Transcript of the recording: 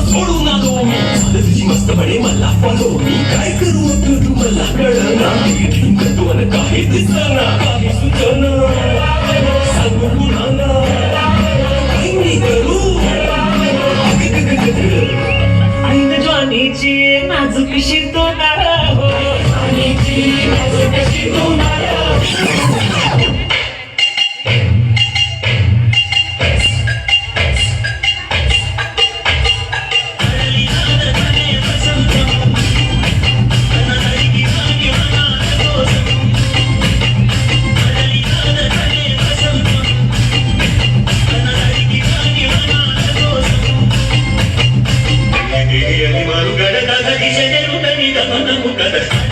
सोडून आलो मी तुझी मस्त म्हणे मला फॉलो मी काय करू तू मला कळना ड्रीम करतो आणि काही दिसना काही सुचना सांगू पुन्हा ना काही मी करू अंग ज्वानीची नाजूक शिरतो नारा हो ज्वानीची नाजूक शिरतो नारा Malu gada gada di sini udah di dalam namu gada.